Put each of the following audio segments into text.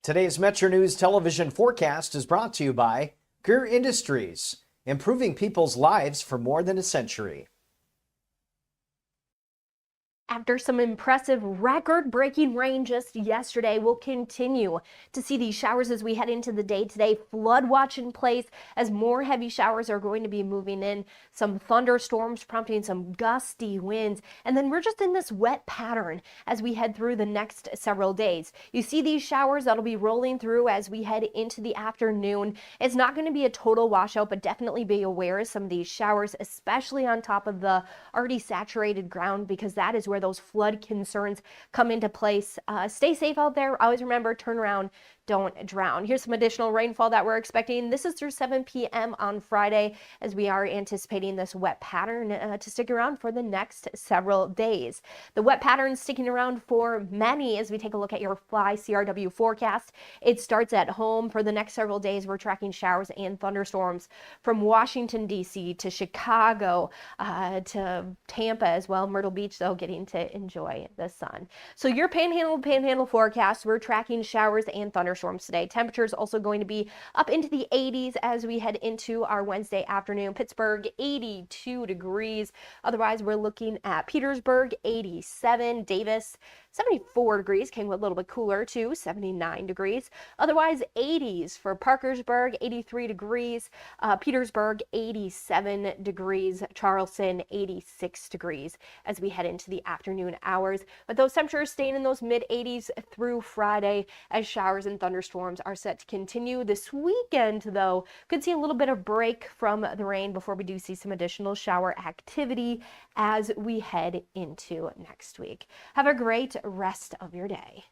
Today's Metro News television forecast is brought to you by Greer Industries, improving people's lives for more than a century. After some impressive record-breaking rain just yesterday, we'll continue to see these showers as we head into the day today. Flood watch in place as more heavy showers are going to be moving in. Some thunderstorms prompting some gusty winds. And then we're just in this wet pattern as we head through the next several days. You see these showers that'll be rolling through as we head into the afternoon. It's not going to be a total washout, but definitely be aware of some of these showers, especially on top of the already saturated ground, because that is where those flood concerns come into place. Stay safe out there. Always remember, turn around, don't drown. Here's some additional rainfall that we're expecting. This is through 7 p.m. on Friday, as we are anticipating this wet pattern to stick around for the next several days. The wet pattern sticking around for many as we take a look at your Fly CRW forecast. It starts at home. For the next several days, we're tracking showers and thunderstorms from Washington, D.C. to Chicago to Tampa as well. Myrtle Beach, though, getting to enjoy the sun. So your panhandle forecast, we're tracking showers and thunderstorms today. Temperatures also going to be up into the 80s as we head into our Wednesday afternoon. Pittsburgh, 82 degrees. Otherwise, we're looking at Petersburg, 87. Davis, 74 degrees. Kingwood, a little bit cooler too, 79 degrees. Otherwise, 80s for Parkersburg, 83 degrees. Petersburg, 87 degrees. Charleston, 86 degrees as we head into the afternoon hours. But those temperatures staying in those mid 80s through Friday as showers and thunderstorms are set to continue. This weekend, though, could see a little bit of break from the rain before we do see some additional shower activity as we head into next week. Have a great rest of your day.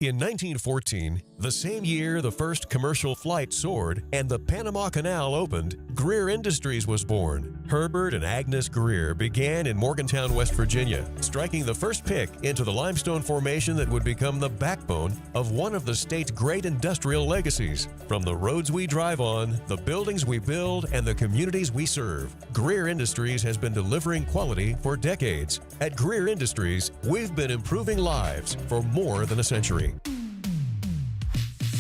In 1914, the same year the first commercial flight soared and the Panama Canal opened, Greer Industries was born. Herbert and Agnes Greer began in Morgantown, West Virginia, striking the first pick into the limestone formation that would become the backbone of one of the state's great industrial legacies. From the roads we drive on, the buildings we build, and the communities we serve, Greer Industries has been delivering quality for decades. At Greer Industries, we've been improving lives for more than a century.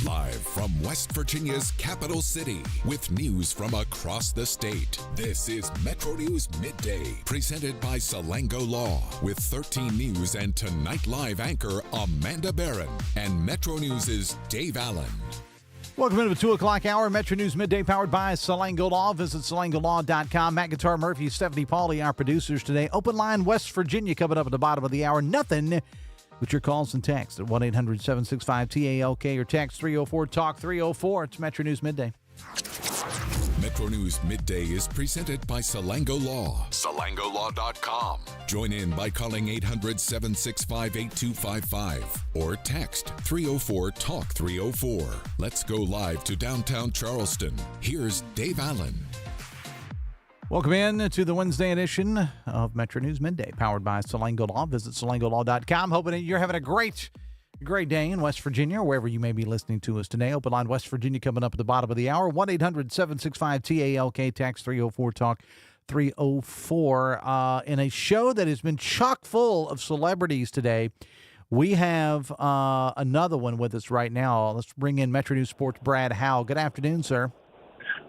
Live from West Virginia's capital city with news from across the state. This is Metro News Midday, presented by Salango Law, with 13 News and Tonight Live anchor Amanda Barron and Metro News' Dave Allen. Welcome into the 2 o'clock hour, Metro News Midday, powered by Salango Law. Visit salangolaw.com. Matt Guitar Murphy, Stephanie Pauly, our producers today. Open line West Virginia coming up at the bottom of the hour. Nothing with your calls and texts at 1-800-765-TALK or text 304-TALK-304. It's Metro News Midday. Metro News Midday is presented by Salango Law. SalangoLaw.com. Join in by calling 800-765-8255 or text 304-TALK-304. Let's go live to downtown Charleston. Here's Dave Allen. Welcome in to the Wednesday edition of Metro News Midday, powered by Salango Law. Visit salangolaw.com. Hoping you're having a great day in West Virginia, or wherever you may be listening to us today. Open line West Virginia coming up at the bottom of the hour. 1-800-765-TALK, text 304-TALK-304. In a show that has been chock full of celebrities today, we have another one with us right now. Let's bring in Metro News Sports' Brad Howe. Good afternoon, sir.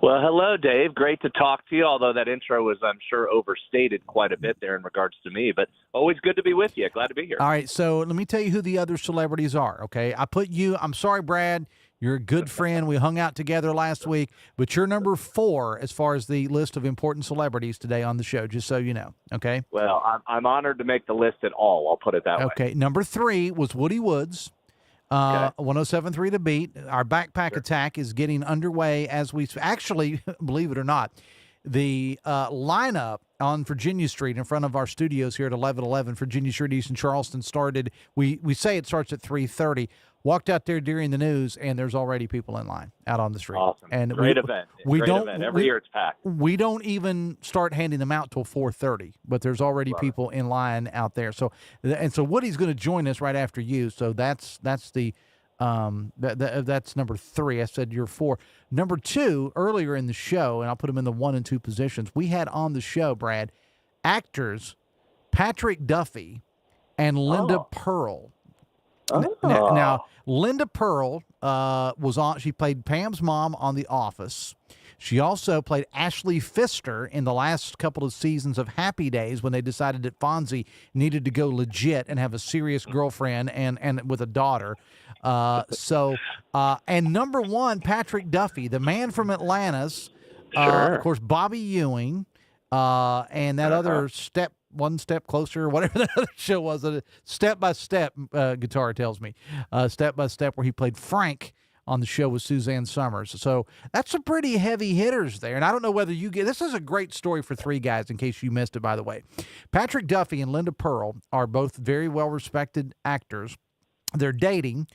Well, hello, Dave. Great to talk to you, although that intro was, I'm sure, overstated quite a bit there in regards to me. But always good to be with you. Glad to be here. All right, so let me tell you who the other celebrities are, okay? I'm sorry, Brad. You're a good friend. We hung out together last week. But you're number 4 as far as the list of important celebrities today on the show, just so you know, okay? Well, I'm honored to make the list at all. I'll put it that way. Okay, number 3 was Woody Woods. 107.3 The Beat. Our backpack attack is getting underway as we actually, believe it or not, the lineup on Virginia Street in front of our studios here at 1111 Virginia Street East in Charleston started. We say it starts at 3:30. Walked out there during the news, and there's already people in line out on the street. Awesome. And Great event. Every year it's packed. We don't even start handing them out till 4:30, but there's already people in line out there. So Woody's going to join us right after you. So that's number 3. I said you're 4. Number 2, earlier in the show, and I'll put them in the 1 and 2 positions. We had on the show, Brad, actors Patrick Duffy and Linda Pearl. Now, Linda Pearl was on. She played Pam's mom on The Office. She also played Ashley Pfister in the last couple of seasons of Happy Days when they decided that Fonzie needed to go legit and have a serious girlfriend and with a daughter. And number one, Patrick Duffy, the man from Atlantis. Of course, Bobby Ewing, and that other One Step Closer, whatever that other show was, Step by Step, guitar tells me, Step by Step, where he played Frank on the show with Suzanne Summers. So that's some pretty heavy hitters there. And I don't know whether you get, this is a great story for three guys in case you missed it, by the way. Patrick Duffy and Linda Pearl are both very well-respected actors. They're dating,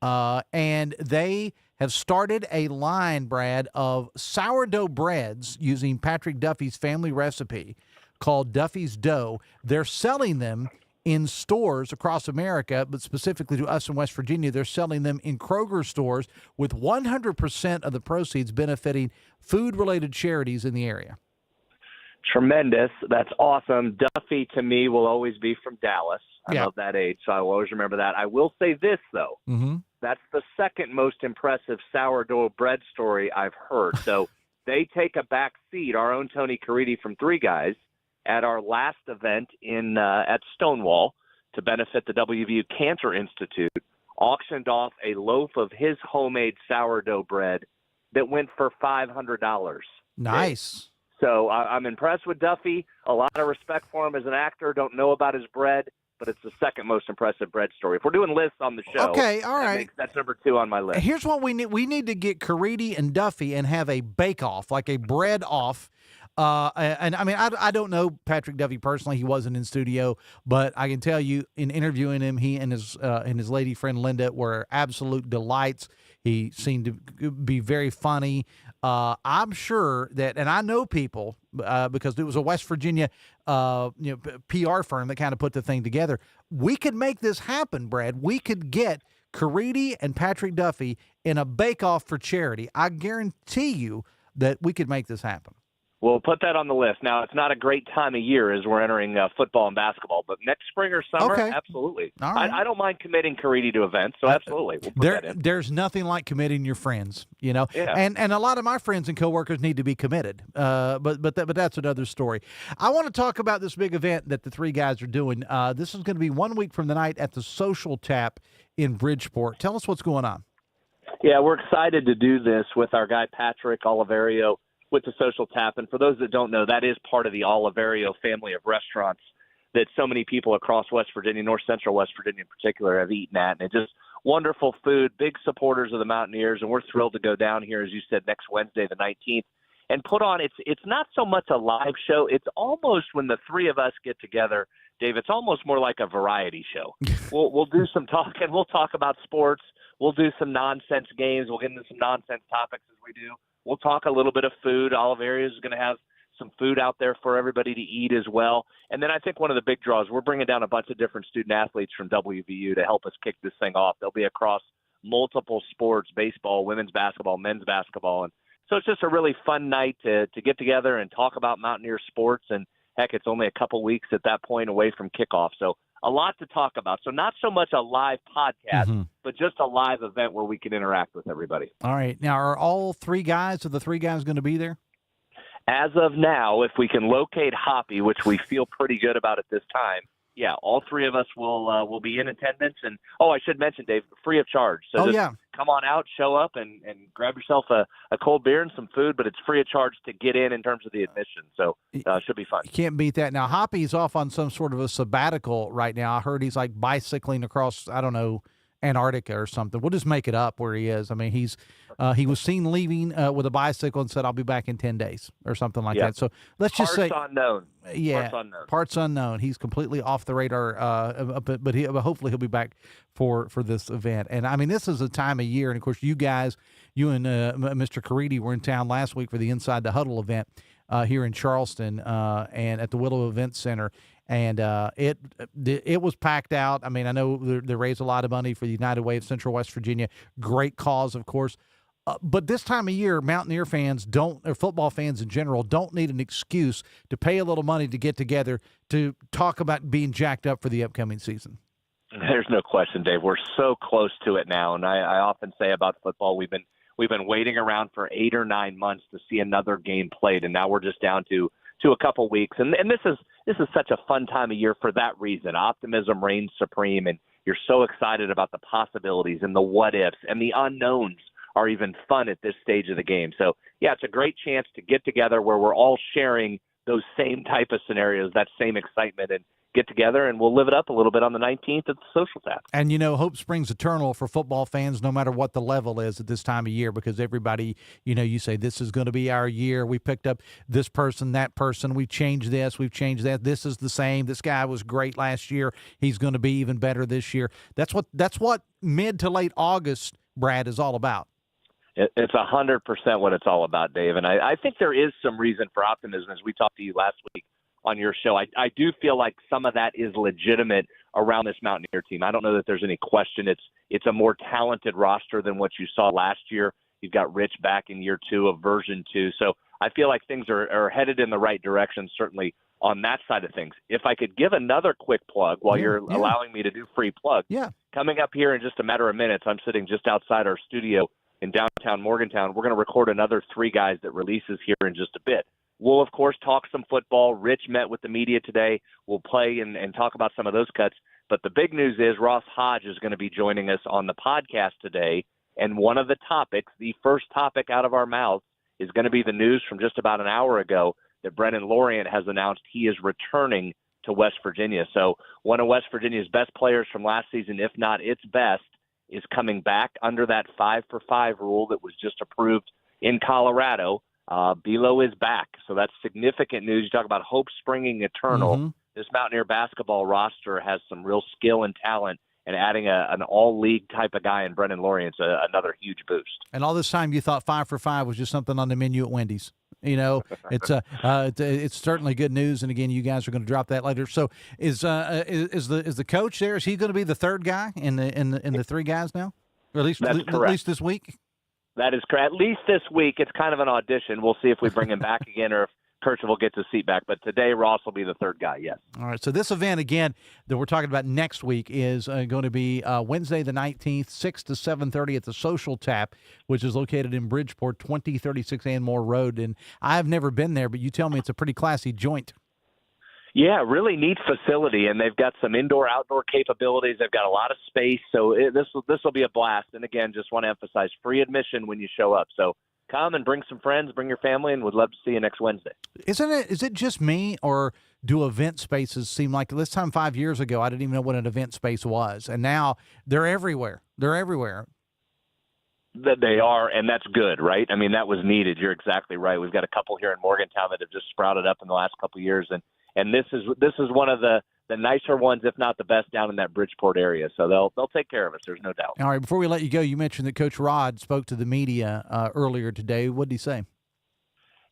and they have started a line, Brad, of sourdough breads using Patrick Duffy's family recipe called Duffy's Dough. They're selling them in stores across America, but specifically to us in West Virginia, they're selling them in Kroger stores with 100% of the proceeds benefiting food-related charities in the area. Tremendous. That's awesome. Duffy, to me, will always be from Dallas. I'm of that age, so I will always remember that. I will say this, though. Mm-hmm. That's the second most impressive sourdough bread story I've heard. So they take a back seat, our own Tony Caridi from Three Guys, at our last event at Stonewall to benefit the WVU Cancer Institute, auctioned off a loaf of his homemade sourdough bread that went for $500. Nice. So I'm impressed with Duffy. A lot of respect for him as an actor. Don't know about his bread, but it's the second most impressive bread story. If we're doing lists on the show, okay, all right, that's number 2 on my list. Here's what we need. We need to get Caridi and Duffy and have a bake-off, like a bread-off. And I mean, I don't know Patrick Duffy personally. He wasn't in studio, but I can tell you in interviewing him, he and his lady friend Linda were absolute delights. He seemed to be very funny. I'm sure that, and I know people because it was a West Virginia PR firm that kind of put the thing together. We could make this happen, Brad. We could get Caridi and Patrick Duffy in a bake-off for charity. I guarantee you that we could make this happen. We'll put that on the list. Now, it's not a great time of year as we're entering football and basketball, but next spring or summer, absolutely. All right. I don't mind committing Caridi to events, so absolutely. We'll put that in. There's nothing like committing your friends, Yeah. And a lot of my friends and coworkers need to be committed. But that's another story. I want to talk about this big event that the three guys are doing. This is going to be 1 week from the night at the Social Tap in Bridgeport. Tell us what's going on. Yeah, we're excited to do this with our guy Patrick Oliverio with the Social Tap. And for those that don't know, that is part of the Oliverio family of restaurants that so many people across West Virginia, North Central West Virginia in particular, have eaten at. And it's just wonderful food, big supporters of the Mountaineers. And we're thrilled to go down here, as you said, next Wednesday, the 19th, and put on, it's not so much a live show. It's almost, when the three of us get together, Dave, it's almost more like a variety show. We'll do some talking. We'll talk about sports. We'll do some nonsense games. We'll get into some nonsense topics as we do. We'll talk a little bit of food. Oliveria is going to have some food out there for everybody to eat as well. And then I think one of the big draws, we're bringing down a bunch of different student athletes from WVU to help us kick this thing off. They'll be across multiple sports, baseball, women's basketball, men's basketball. And so it's just a really fun night to get together and talk about Mountaineer sports. And, heck, it's only a couple weeks at that point away from kickoff. So a lot to talk about. So not so much a live podcast, but just a live event where we can interact with everybody. All right. Now, are all three guys going to be there? As of now, if we can locate Hoppy, which we feel pretty good about at this time, yeah, all three of us will be in attendance. And, I should mention, Dave, free of charge. So come on out, show up, and grab yourself a cold beer and some food, but it's free of charge to get in terms of the admission. So it should be fun. You can't beat that. Now, Hoppy's off on some sort of a sabbatical right now. I heard he's like bicycling across, I don't know, Antarctica or something. We'll just make it up where he is. I mean, he was seen leaving with a bicycle and said, "I'll be back in 10 days" or something like that. So let's just say unknown. Yeah, parts unknown. He's completely off the radar. But hopefully he'll be back for this event. And I mean, this is a time of year, and of course, you and Mr. Caridi were in town last week for the Inside the Huddle event here in Charleston and at the Willow Event Center. And it was packed out. I mean, I know they raised a lot of money for the United Way of Central West Virginia. Great cause, of course. But this time of year, Mountaineer fans or football fans in general, don't need an excuse to pay a little money to get together to talk about being jacked up for the upcoming season. There's no question, Dave. We're so close to it now, and I often say about football, we've been waiting around for 8 or 9 months to see another game played, and now we're just down to a couple weeks. And this is such a fun time of year for that reason. Optimism reigns supreme, and you're so excited about the possibilities and the what ifs, and the unknowns are even fun at this stage of the game. So yeah, it's a great chance to get together where we're all sharing those same type of scenarios, that same excitement, and get together, and we'll live it up a little bit on the 19th at the Social Tap. And, hope springs eternal for football fans no matter what the level is at this time of year, because everybody, you say this is going to be our year. We picked up this person, that person. We've changed this. We've changed that. This is the same. This guy was great last year. He's going to be even better this year. That's what mid to late August, Brad, is all about. It's 100% what it's all about, Dave. And I think there is some reason for optimism. As we talked to you last week on your show, I do feel like some of that is legitimate around this Mountaineer team. I don't know that there's any question. It's a more talented roster than what you saw last year. You've got Rich back in year 2 of version 2. So I feel like things are headed in the right direction, certainly on that side of things. If I could give another quick plug while you're allowing me to do free plugs. Yeah. Coming up here in just a matter of minutes, I'm sitting just outside our studio in downtown Morgantown. We're going to record another 3 Guys that releases here in just a bit. We'll, of course, talk some football. Rich met with the media today. We'll play and talk about some of those cuts. But the big news is Ross Hodge is going to be joining us on the podcast today. And one of the topics, the first topic out of our mouths, is going to be the news from just about an hour ago that Brennan Lorient has announced he is returning to West Virginia. So one of West Virginia's best players from last season, if not its best, is coming back under that 5-for-5 rule that was just approved in Colorado. Bilo is back, so that's significant news. You talk about hope springing eternal. Mm-hmm. This Mountaineer basketball roster has some real skill and talent, and adding an all-league type of guy in Brennan Lorient's another huge boost. And all this time you thought 5-for-5 was just something on the menu at Wendy's. It's certainly good news, and again, you guys are going to drop that later. So, is the coach there? Is he going to be the third guy in the 3 Guys now, or at least this week? That is correct. At least this week, it's kind of an audition. We'll see if we bring him back again or if Kirchhoff gets his seat back. But today, Ross will be the third guy, yes. All right, so this event, again, that we're talking about next week is going to be Wednesday the 19th, 6 to 7:30 at the Social Tap, which is located in Bridgeport, 2036 Anmoore Road. And I've never been there, but you tell me it's a pretty classy joint. Yeah, really neat facility, and they've got some indoor-outdoor capabilities. They've got a lot of space, so this will be a blast. And again, just want to emphasize free admission when you show up. So come and bring some friends, bring your family, and we'd love to see you next Wednesday. Is it just me, or do event spaces seem like this time 5 years ago I didn't even know what an event space was, and now they're everywhere. They're everywhere. That they are, and that's good, right? I mean, that was needed. You're exactly right. We've got a couple here in Morgantown that have just sprouted up in the last couple of years, and this is one of the nicer ones, if not the best, down in that Bridgeport area. So they'll take care of us. There's no doubt. All right. Before we let you go, you mentioned that Coach Rod spoke to the media earlier today. What did he say?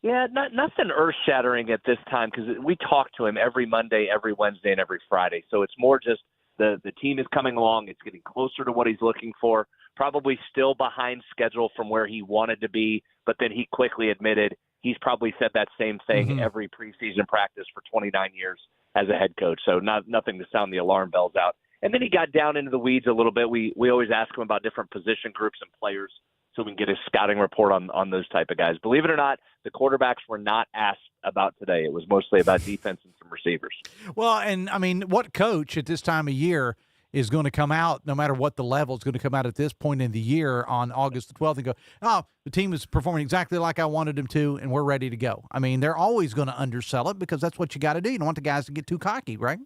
Yeah, nothing earth-shattering at this time, because we talk to him every Monday, every Wednesday, and every Friday. So it's more just the team is coming along. It's getting closer to what he's looking for. Probably still behind schedule from where he wanted to be, but then he quickly admitted he's probably said that same thing every preseason practice for 29 years as a head coach. So nothing to sound the alarm bells out. And then he got down into the weeds a little bit. We always ask him about different position groups and players so we can get a scouting report on those type of guys. Believe it or not, the quarterbacks were not asked about today. It was mostly about defense and some receivers. Well, and I mean, what coach at this time of year is going to come out, no matter what the level, is going to come out at this point in the year on August the 12th and go, oh, the team is performing exactly like I wanted them to, and we're ready to go. I mean, they're always going to undersell it because that's what you got to do. You don't want the guys to get too cocky, right?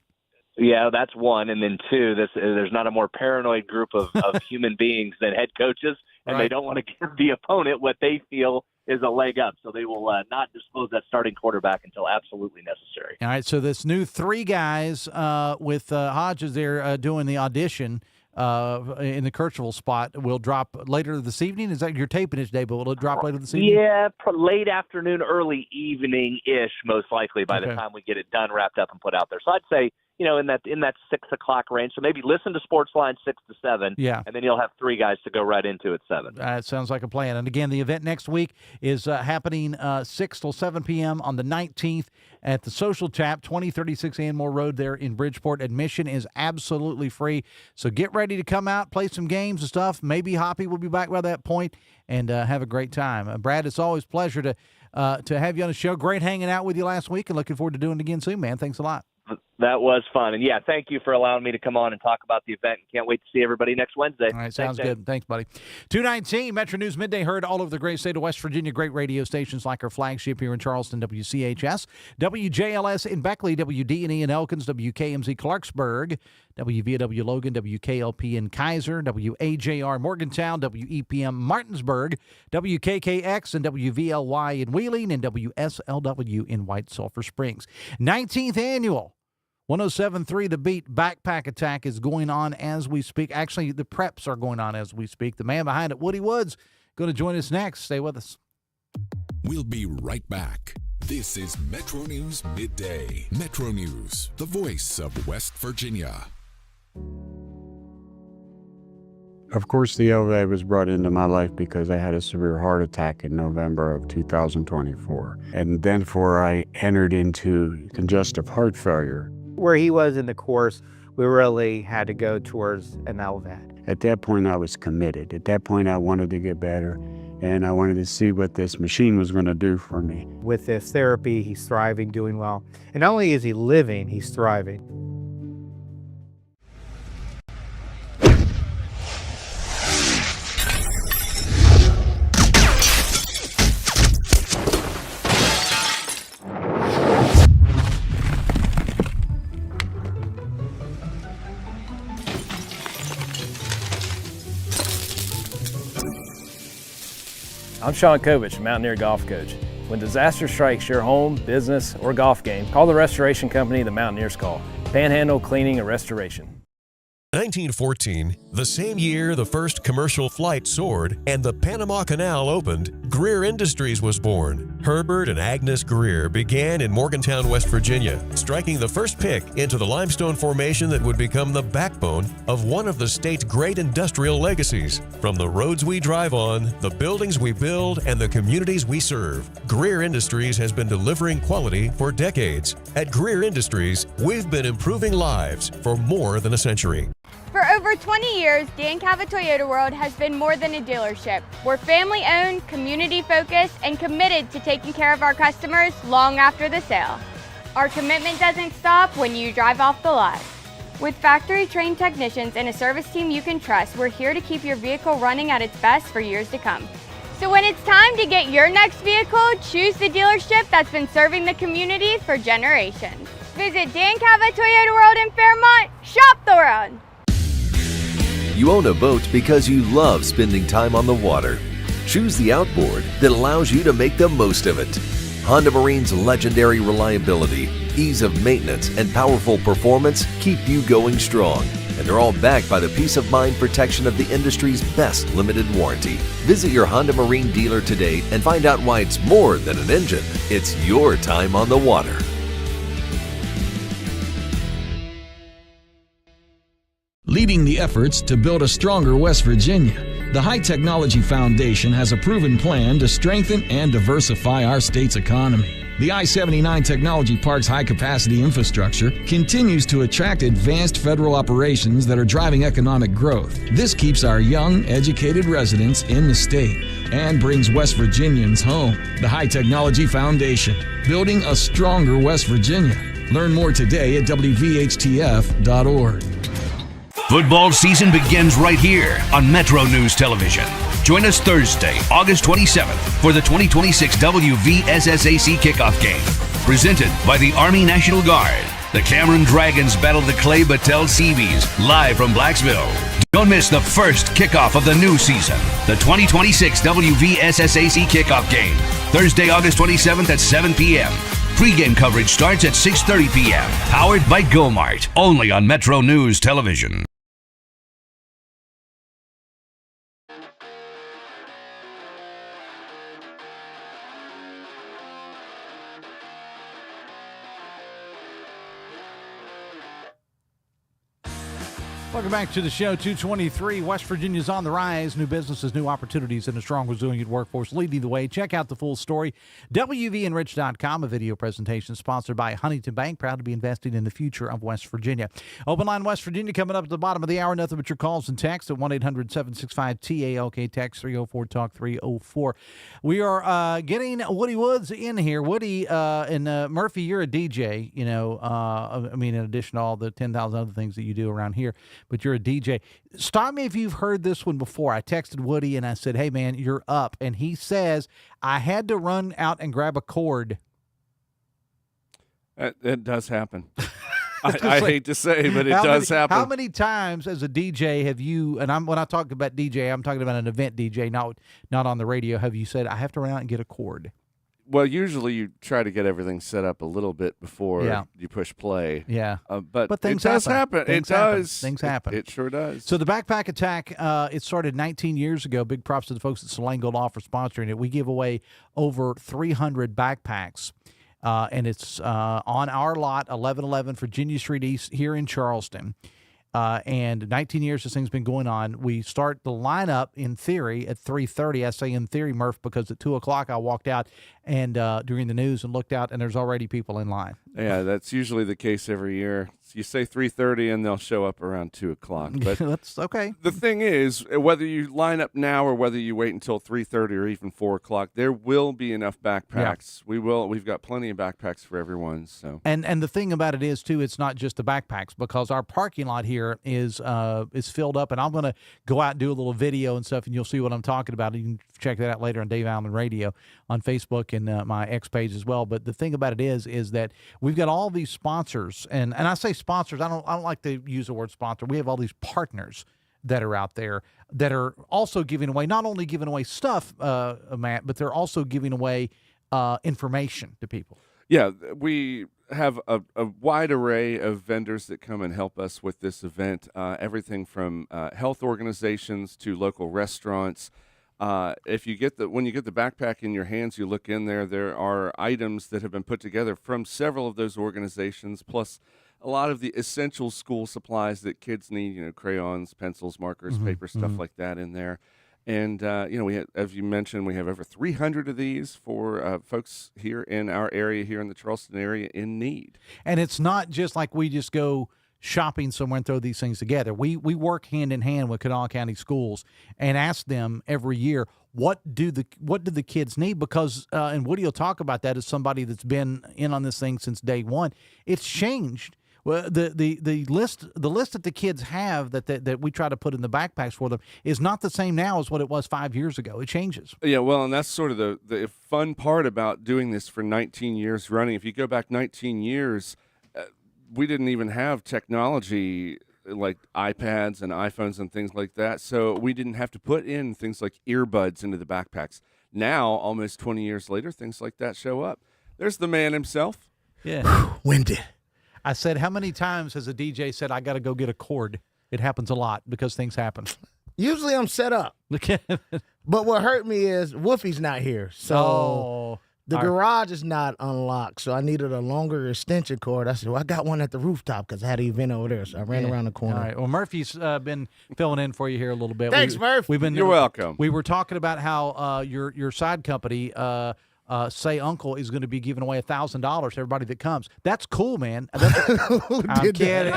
Yeah, that's one. And then two, there's not a more paranoid group of human beings than head coaches, and They don't want to give the opponent what they feel is a leg up. So they will not disclose that starting quarterback until absolutely necessary. All right, so this new 3 Guys with Hodges there doing the audition in the Kirchhoff spot will drop later this evening. Is that you're taping it today, but will it drop later this evening? Yeah, late afternoon, early evening-ish, most likely by the time we get it done, wrapped up, and put out there. So I'd say in that 6 o'clock range. So maybe listen to Sportsline 6 to 7. Yeah. And then you'll have 3 guys to go right into at 7. It sounds like a plan. And again, the event next week is happening 6 till 7 p.m. on the 19th at the Social Tap, 2036 Anmoore Road there in Bridgeport. Admission is absolutely free. So get ready to come out, play some games and stuff. Maybe Hoppy will be back by that point and have a great time. Brad, it's always a pleasure to have you on the show. Great hanging out with you last week and looking forward to doing it again soon, man. Thanks a lot. That was fun. And, thank you for allowing me to come on and talk about the event. Can't wait to see everybody next Wednesday. All right, sounds good. Thanks, buddy. 219 Metro News Midday, heard all over the great state of West Virginia. Great radio stations like our flagship here in Charleston, WCHS, WJLS in Beckley, WD&E in Elkins, WKMZ Clarksburg, WVW Logan, WKLP in Kaiser, WAJR Morgantown, WEPM Martinsburg, WKKX and WVLY in Wheeling, and WSLW in White Sulphur Springs. 19th annual 107.3 The Beat Backpack Attack is going on as we speak. Actually, the preps are going on as we speak. The man behind it, Woody Woods, going to join us next. Stay with us. We'll be right back. This is Metro News Midday. Metro News, the voice of West Virginia. Of course, the LVA was brought into my life because I had a severe heart attack in November of 2024. And then I entered into congestive heart failure. Where he was in the course, we really had to go towards an LVAD. At that point, I was committed. At that point, I wanted to get better, and I wanted to see what this machine was going to do for me. With this therapy, he's thriving, doing well. And not only is he living, he's thriving. I'm Sean Kovich, Mountaineer Golf Coach. When disaster strikes your home, business, or golf game, call the restoration company the Mountaineers call. Panhandle Cleaning and Restoration. 1914, the same year the first commercial flight soared and the Panama Canal opened, Greer Industries was born. Herbert and Agnes Greer began in Morgantown, West Virginia, striking the first pick into the limestone formation that would become the backbone of one of the state's great industrial legacies. From the roads we drive on, the buildings we build, and the communities we serve, Greer Industries has been delivering quality for decades. At Greer Industries, we've been improving lives for more than a century. For over 20 years, Dan Cava Toyota World has been more than a dealership. We're family-owned, community-focused, and committed to taking care of our customers long after the sale. Our commitment doesn't stop when you drive off the lot. With factory-trained technicians and a service team you can trust, we're here to keep your vehicle running at its best for years to come. So when it's time to get your next vehicle, choose the dealership that's been serving the community for generations. Visit Dan Cava Toyota World in Fairmont. Shop the world! You own a boat because you love spending time on the water. Choose the outboard that allows you to make the most of it. Honda Marine's legendary reliability, ease of maintenance, and powerful performance keep you going strong. And they're all backed by the peace of mind protection of the industry's best limited warranty. Visit your Honda Marine dealer today and find out why it's more than an engine. It's your time on the water. Leading the efforts to build a stronger West Virginia, the High Technology Foundation has a proven plan to strengthen and diversify our state's economy. The I-79 Technology Park's high-capacity infrastructure continues to attract advanced federal operations that are driving economic growth. This keeps our young, educated residents in the state and brings West Virginians home. The High Technology Foundation, building a stronger West Virginia. Learn more today at WVHTF.org. Football season begins right here on Metro News Television. Join us Thursday, August 27th for the 2026 WVSSAC kickoff game. Presented by the Army National Guard. The Cameron Dragons battle the Clay Battelle Seabees live from Blacksville. Don't miss the first kickoff of the new season. The 2026 WVSSAC kickoff game. Thursday, August 27th at 7 p.m. Pre-game coverage starts at 6:30 p.m. Powered by GoMart. Only on Metro News Television. Welcome back to the show. 223. West Virginia's on the rise. New businesses, new opportunities, and a strong, resilient workforce leading the way. Check out the full story. WVNrich.com, a video presentation sponsored by Huntington Bank. Proud to be investing in the future of West Virginia. Open line West Virginia coming up at the bottom of the hour. Nothing but your calls and texts at 1-800-765-TALK. Text 304-TALK-304. We are getting Woody Woods in here. Woody and Murphy, you're a DJ, you know, I mean, in addition to all the 10,000 other things that you do around here. But you're a DJ. Stop me if you've heard this one before. I texted Woody and I said, hey, man, you're up. And he says, I had to run out and grab a cord. It does happen. I hate to say, but it does happen. How many times as a DJ have you, and when I talk about DJ, I'm talking about an event DJ, not on the radio, have you said, I have to run out and get a cord? Well, usually you try to get everything set up a little bit before you push play. Yeah. But things it does happen. It does. Things happen. It sure does. So the Backpack Attack, it started 19 years ago. Big props to the folks at Salango Law for sponsoring it. We give away over 300 backpacks. And it's on our lot, 1111 Virginia Street East here in Charleston. And 19 years this thing's been going on. We start the lineup in theory at 3:30. I say in theory, Murph, because at 2 o'clock I walked out and during the news and looked out, and there's already people in line. Yeah, that's usually the case every year. You say 3:30 and they'll show up around 2 o'clock. But that's okay. The thing is, whether you line up now or whether you wait until 3:30 or even 4 o'clock, there will be enough backpacks. Yeah. We've got plenty of backpacks for everyone. So and the thing about it is too, it's not just the backpacks, because our parking lot here is filled up, and I'm going to go out and do a little video and stuff, and you'll see what I'm talking about. You can check that out later on Dave Allen Radio on Facebook and my X page as well. But the thing about it is that we've got all these sponsors, and I say sponsors. I don't like to use the word sponsor. We have all these partners that are out there that are also giving away, not only giving away stuff, Matt, but they're also giving away information to people. Yeah, we have a wide array of vendors that come and help us with this event. Everything from health organizations to local restaurants. When you get the backpack in your hands, you look in there. There are items that have been put together from several of those organizations, plus a lot of the essential school supplies that kids need. You know, crayons, pencils, markers, paper, stuff like that in there. And we have, as you mentioned, we have over 300 of these for folks here in our area, here in the Charleston area, in need. And it's not just like we just go shopping somewhere and throw these things together. We work hand in hand with Kanawha County Schools and ask them every year, what do the kids need? Because and Woody will talk about that as somebody that's been in on this thing since day one. It's changed. Well, the list that the kids have that we try to put in the backpacks for them is not the same now as what it was 5 years ago. It changes. Yeah, well, and that's sort of the fun part about doing this for 19 years running. If you go back 19 years, we didn't even have technology like iPads and iPhones and things like that, so we didn't have to put in things like earbuds into the backpacks. Now, almost 20 years later, things like that show up. There's the man himself. Yeah. Wendy. I said, how many times has a DJ said, I got to go get a cord? It happens a lot because things happen. Usually I'm set up. But what hurt me is Wolfie's not here. So the garage is not unlocked. So I needed a longer extension cord. I said, well, I got one at the rooftop because I had an event over there. So I ran around the corner. All right. Well, Murphy's been filling in for you here a little bit. Thanks, Murph. You're welcome. We were talking about how your side company, Say Uncle, is going to be giving away $1,000 to everybody that comes. That's cool, man. I'm kidding.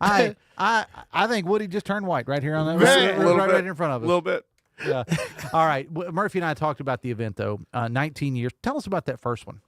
I think Woody just turned white right here on that. Right in front of us. A little bit. Yeah. All right. Murphy and I talked about the event, though. 19 years. Tell us about that first one.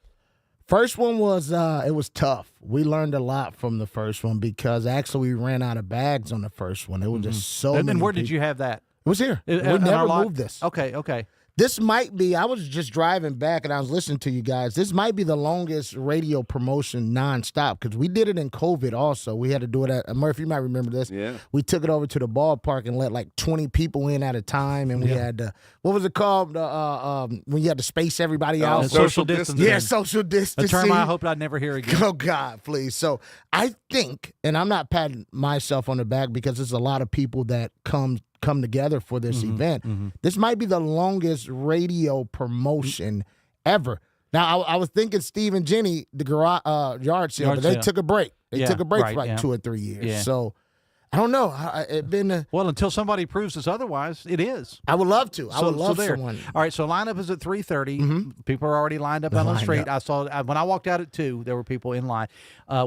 First one was it was tough. We learned a lot from the first one because actually we ran out of bags on the first one. It was just so many. And where did you have that? It was here. We never moved this. Okay. This might be, I was just driving back and I was listening to you guys. This might be the longest radio promotion nonstop because we did it in COVID also. We had to do it at, Murphy, you might remember this. Yeah. We took it over to the ballpark and let like 20 people in at a time. And we had, what was it called? When you had to space everybody out. Social distancing. Yeah, social distancing. A term I hope I'd never hear again. Oh, God, please. So I think, and I'm not patting myself on the back because there's a lot of people that come together for this event. This might be the longest radio promotion ever. Now, I was thinking Steve and Jenny, the garage yard sale, but they took a break. They took a break for like 2 or 3 years. Yeah. So I don't know. It been well, until somebody proves us otherwise, it is. I would love to. I would love someone. All right, so lineup is at 3:30. People are already lined up out on the street. I saw when I walked out at 2, there were people in line.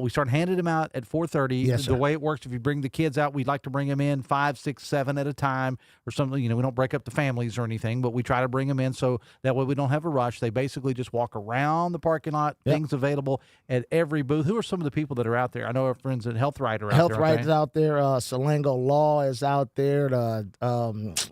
We start handing them out at 4:30. Yes, the sir. way it works, if you bring the kids out, we'd like to bring them in 5, 6, 7 at a time or something. You know, we don't break up the families or anything, but we try to bring them in so that way we don't have a rush. They basically just walk around the parking lot. Yep. Things available at every booth. Who are some of the people that are out there? I know our friends at Health Right are out there. Health Right's out there. Salango Law is out there. The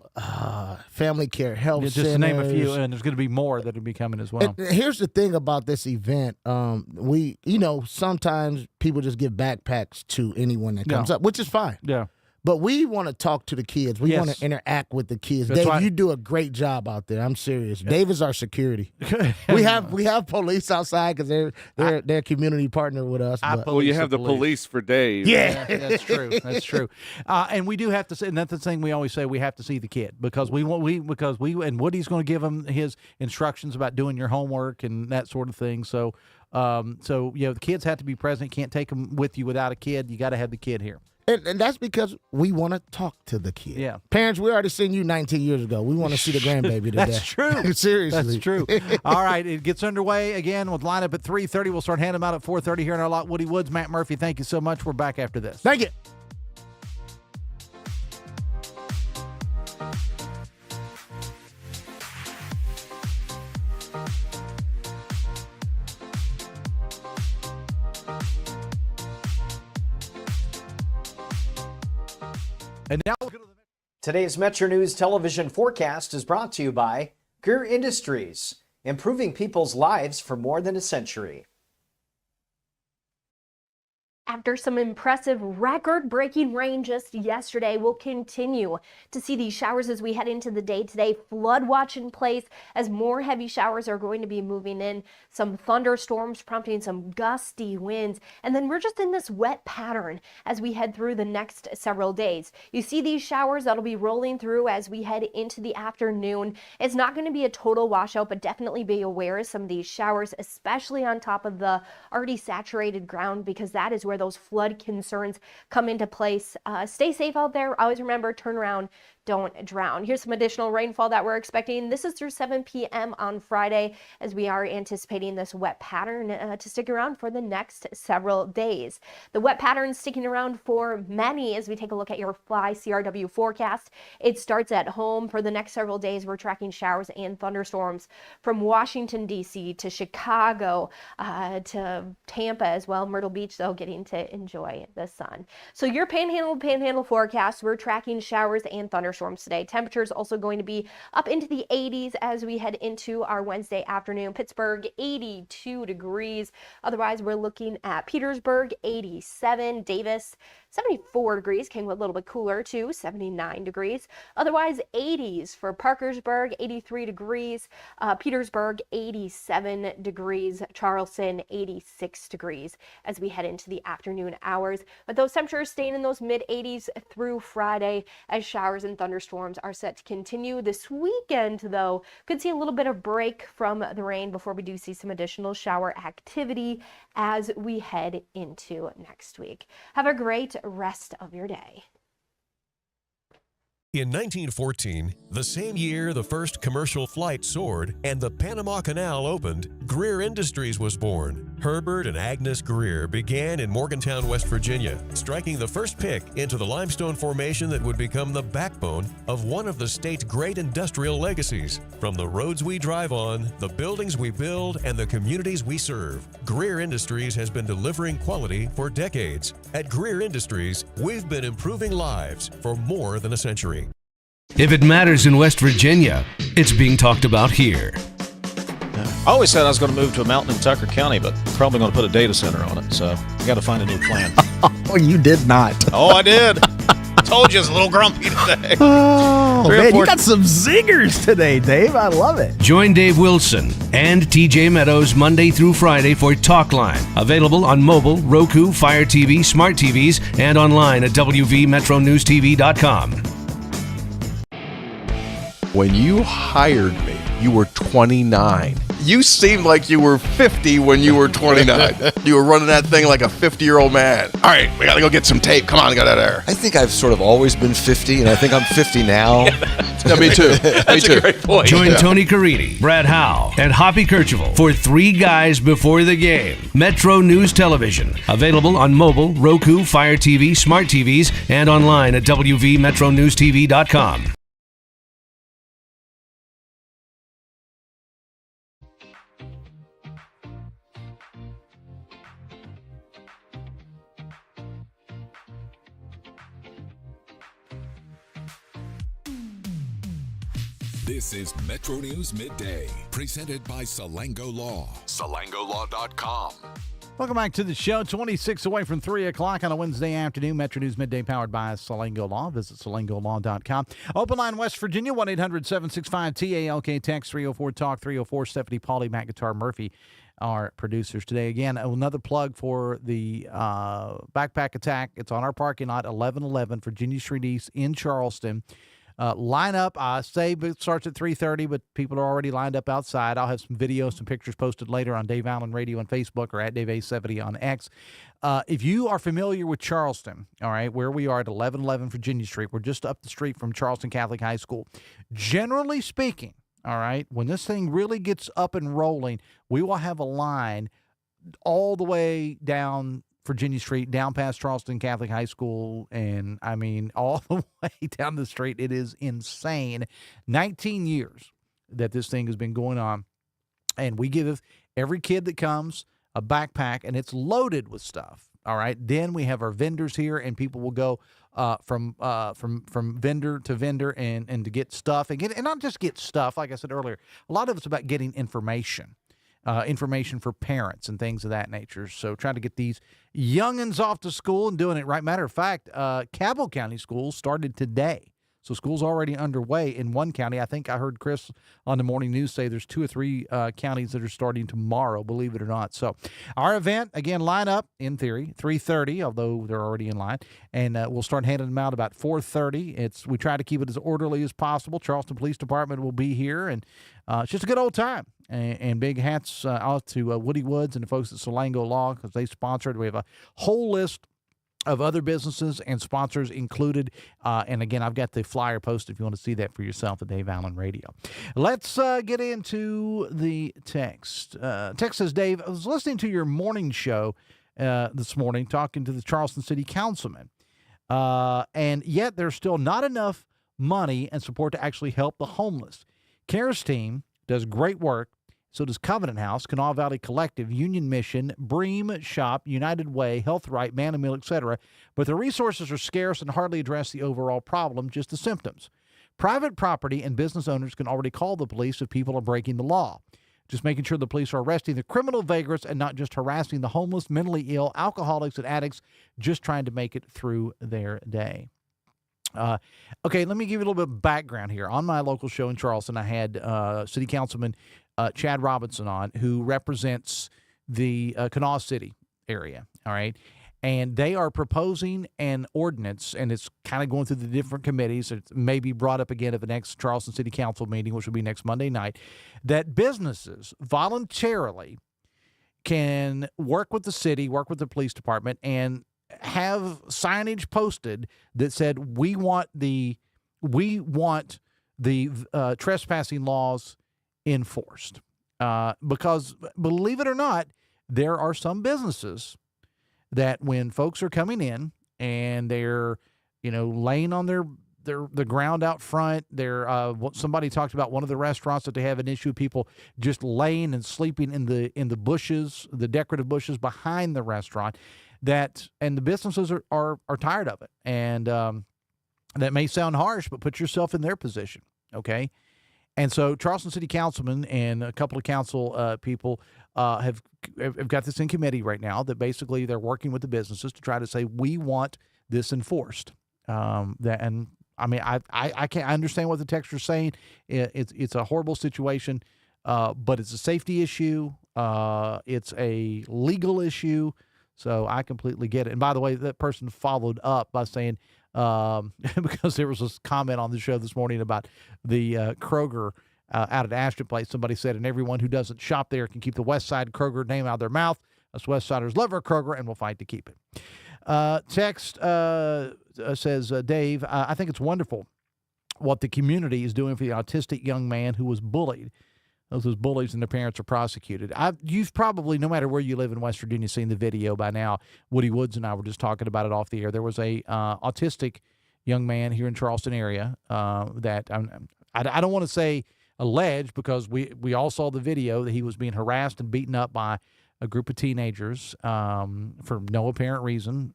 Family Care Health Just Centers. to name a few, and there's going to be more that will be coming as well. And here's the thing about this event. Sometimes people just give backpacks to anyone that comes up, which is fine. Yeah. But we want to talk to the kids. We want to interact with the kids. That's Dave, right. you do a great job out there. I'm serious. Dave is our security. we have police outside because they're a community partner with us. Well, you have the police for Dave. Yeah, that's true. That's true. And we do have to say, and that's the thing we always say, we have to see the kid because and Woody's going to give him his instructions about doing your homework and that sort of thing. So the kids have to be present. Can't take them with you without a kid. You got to have the kid here. And that's because we want to talk to the kid. Yeah. Parents, we already seen you 19 years ago. We want to see the grandbaby today. That's true. Seriously. That's true. All right. It gets underway again with lineup at 3:30. We'll start handing them out at 4:30 here in our lot. Woody Woods, Matt Murphy, thank you so much. We're back after this. Thank you. And now we'll go to Today's Metro News television forecast is brought to you by Greer Industries, improving people's lives for more than a century. After some impressive record-breaking rain just yesterday, we'll continue to see these showers as we head into the day today. Flood watch in place as more heavy showers are going to be moving in. Some thunderstorms prompting some gusty winds. And then we're just in this wet pattern as we head through the next several days. You see these showers that'll be rolling through as we head into the afternoon. It's not going to be a total washout, but definitely be aware of some of these showers, especially on top of the already saturated ground, because that is where those flood concerns come into place. Stay safe out there. Always remember, turn around, don't drown. Here's some additional rainfall that we're expecting. This is through 7 p.m. on Friday as we are anticipating this wet pattern to stick around for the next several days. The wet pattern sticking around for many as we take a look at your Fly CRW forecast. It starts at home. For the next several days, we're tracking showers and thunderstorms from Washington, D.C. to Chicago to Tampa as well. Myrtle Beach, though, getting to enjoy the sun. So your panhandle forecast, we're tracking showers and thunderstorms today. Temperatures also going to be up into the 80s as we head into our Wednesday afternoon. Pittsburgh, 82 degrees. Otherwise, we're looking at Petersburg, 87. Davis, 74 degrees. Kingwood a little bit cooler too, 79 degrees. Otherwise, 80s for Parkersburg, 83 degrees. Petersburg, 87 degrees. Charleston, 86 degrees as we head into the afternoon hours. But those temperatures staying in those mid 80s through Friday as showers and thunderstorms are set to continue. This weekend, though, could see a little bit of break from the rain before we do see some additional shower activity as we head into next week. Have a great rest of your day. In 1914, the same year the first commercial flight soared and the Panama Canal opened, Greer Industries was born. Herbert and Agnes Greer began in Morgantown, West Virginia, striking the first pick into the limestone formation that would become the backbone of one of the state's great industrial legacies. From the roads we drive on, the buildings we build, and the communities we serve, Greer Industries has been delivering quality for decades. At Greer Industries, we've been improving lives for more than a century. If it matters in West Virginia, it's being talked about here. I always said I was going to move to a mountain in Tucker County, but probably going to put a data center on it, so I got to find a new plan. Oh, you did not. Oh, I did. Told you I was a little grumpy today. Oh, man, you got some zingers today, Dave. I love it. Join Dave Wilson and TJ Meadows Monday through Friday for Talkline. Available on mobile, Roku, Fire TV, smart TVs, and online at WVMetroNewsTV.com. When you hired me, you were 29. You seemed like you were 50 when you were 29. You were running that thing like a 50-year-old man. All right, we got to go get some tape. Come on, get out of there. I think I've sort of always been 50, and I think I'm 50 now. Yeah, me too. That's a great point. Join Tony Caridi, Brad Howe, and Hoppy Kercheval for Three Guys Before the Game. Metro News Television. Available on mobile, Roku, Fire TV, smart TVs, and online at wvmetronewstv.com. This is Metro News Midday, presented by Salango Law. SalangoLaw.com. Welcome back to the show. 26 away from 3 o'clock on a Wednesday afternoon. Metro News Midday powered by Salango Law. Visit SalangoLaw.com. Open line West Virginia, 1-800-765-TALK. Text 304-TALK 304. Stephanie, Paulie, Matt Guitar, Murphy, our producers today. Again, another plug for the backpack attack. It's on our parking lot, 1111 Virginia Street East in Charleston. Line up. I say it starts at 3:30, but people are already lined up outside. I'll have some videos, some pictures posted later on Dave Allen Radio on Facebook or at Dave870 on X. If you are familiar with Charleston, all right, where we are at 1111 Virginia Street, we're just up the street from Charleston Catholic High School. Generally speaking, all right, when this thing really gets up and rolling, we will have a line all the way down Virginia Street, down past Charleston Catholic High School, and I mean all the way down the street. It is insane. 19 years that this thing has been going on, and we give every kid that comes a backpack, and it's loaded with stuff. All right. Then we have our vendors here, and people will go from vendor to vendor and to get stuff and not just get stuff. Like I said earlier, a lot of it's about getting information. Information for parents and things of that nature. So trying to get these youngins off to school and doing it right. Matter of fact, Cabell County schools started today. So school's already underway in one county. I think I heard Chris on the morning news say there's 2 or 3 counties that are starting tomorrow, believe it or not. So our event, again, line up, in theory, 3:30, although they're already in line. And we'll start handing them out about 4:30. We try to keep it as orderly as possible. Charleston Police Department will be here, and it's just a good old time. And big hats out to Woody Woods and the folks at Salango Law because they sponsored. We have a whole list of other businesses and sponsors included. And again, I've got the flyer posted if you want to see that for yourself at Dave Allen Radio. Let's get into the text. Text says, Dave, I was listening to your morning show this morning talking to the Charleston City Councilman. And yet there's still not enough money and support to actually help the homeless. CARES team does great work. So does Covenant House, Kanawha Valley Collective, Union Mission, Bream Shop, United Way, Health Right, Man and Mill, etc. But the resources are scarce and hardly address the overall problem, just the symptoms. Private property and business owners can already call the police if people are breaking the law. Just making sure the police are arresting the criminal vagrants and not just harassing the homeless, mentally ill, alcoholics, and addicts just trying to make it through their day. Okay, let me give you a little bit of background here. On my local show in Charleston, I had City Councilman Chad Robinson on, who represents the Kanawha City area, all right? And they are proposing an ordinance, and it's kind of going through the different committees. It may be brought up again at the next Charleston City Council meeting, which will be next Monday night, that businesses voluntarily can work with the city, work with the police department, and have signage posted that said, we want the trespassing laws enforced. Because believe it or not, there are some businesses that when folks are coming in and they're, laying on the ground out front, somebody talked about one of the restaurants that they have an issue of people just laying and sleeping in the bushes, the decorative bushes behind the restaurant. And the businesses are tired of it. And that may sound harsh, but put yourself in their position, okay? And so Charleston City Councilman and a couple of council people have got this in committee right now that basically they're working with the businesses to try to say, we want this enforced. I understand what the texter's saying. It's a horrible situation, but it's a safety issue. It's a legal issue. So I completely get it. And by the way, that person followed up by saying, because there was this comment on the show this morning about the Kroger out at Ashton Place. Somebody said, and everyone who doesn't shop there can keep the West Side Kroger name out of their mouth. Us West Siders love our Kroger and will fight to keep it. Text says, Dave, I think it's wonderful what the community is doing for the autistic young man who was bullied. Those bullies and their parents are prosecuted. You've probably, no matter where you live in West Virginia, seen the video by now. Woody Woods and I were just talking about it off the air. There was a autistic young man here in Charleston area that I don't want to say alleged, because we all saw the video, that he was being harassed and beaten up by a group of teenagers for no apparent reason,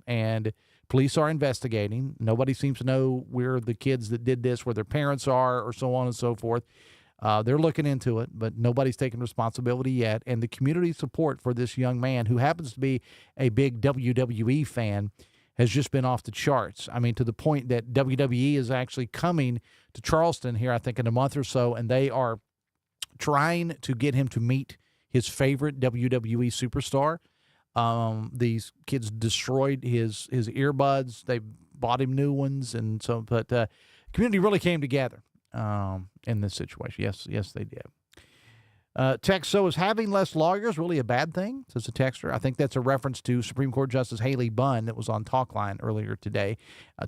and police are investigating. Nobody seems to know where the kids that did this, where their parents are, or so on and so forth. They're looking into it, but nobody's taking responsibility yet. And the community support for this young man, who happens to be a big WWE fan, has just been off the charts. I mean, to the point that WWE is actually coming to Charleston here, I think, in a month or so, and they are trying to get him to meet his favorite WWE superstar. These kids destroyed his earbuds. They bought him new ones, and so. But community really came together in this situation. Yes, they did. Text, so is having less lawyers really a bad thing? Says a texter. I think that's a reference to Supreme Court Justice Haley Bunn that was on Talkline earlier today,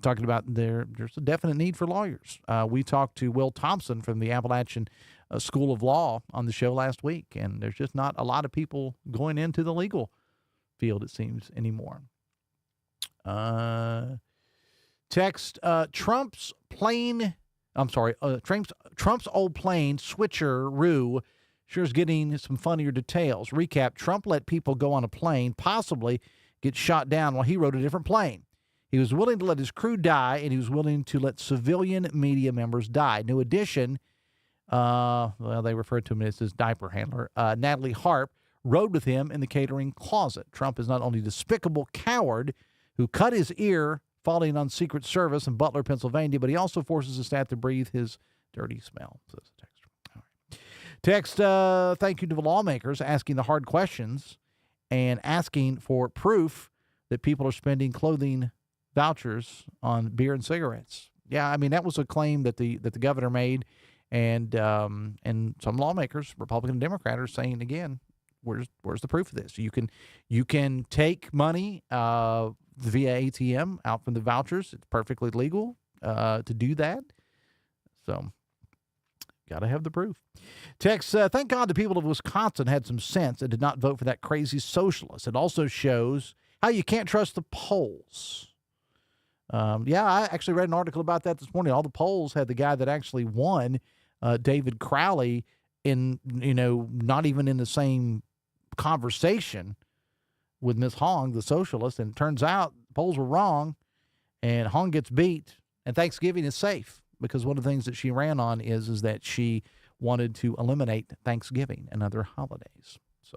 talking about there's a definite need for lawyers. We talked to Will Thompson from the Appalachian School of Law on the show last week, and there's just not a lot of people going into the legal field, it seems, anymore. Text, Trump's old plane switcheroo sure is getting some funnier details. Recap, Trump let people go on a plane, possibly get shot down while he rode a different plane. He was willing to let his crew die, and he was willing to let civilian media members die. New addition, they refer to him as his diaper handler, Natalie Harp, rode with him in the catering closet. Trump is not only a despicable coward who cut his ear falling on Secret Service in Butler, Pennsylvania, but he also forces his staff to breathe his dirty smell, says the texter. All right. Text, thank you to the lawmakers asking the hard questions and asking for proof that people are spending clothing vouchers on beer and cigarettes. Yeah, I mean, that was a claim that the governor made, and some lawmakers, Republican and Democrat, are saying again, where's the proof of this? You can take money via ATM out from the vouchers. It's perfectly legal to do that. So, got to have the proof. Text, thank God the people of Wisconsin had some sense and did not vote for that crazy socialist. It also shows how you can't trust the polls. I actually read an article about that this morning. All the polls had the guy that actually won, David Crowley, not even in the same conversation with Ms. Hong, the socialist, and it turns out the polls were wrong, and Hong gets beat, and Thanksgiving is safe, because one of the things that she ran on is that she wanted to eliminate Thanksgiving and other holidays. So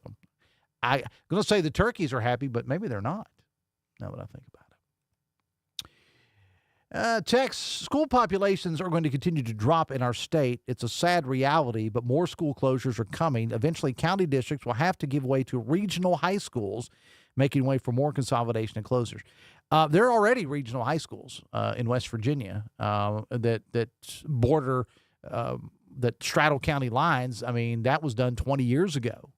I'm going to say the turkeys are happy, but maybe they're not, now that I think about it. Text, school populations are going to continue to drop in our state. It's a sad reality, but more school closures are coming. Eventually, county districts will have to give way to regional high schools, making way for more consolidation and closures. There are already regional high schools in West Virginia that border, that straddle county lines. I mean, that was done 20 years ago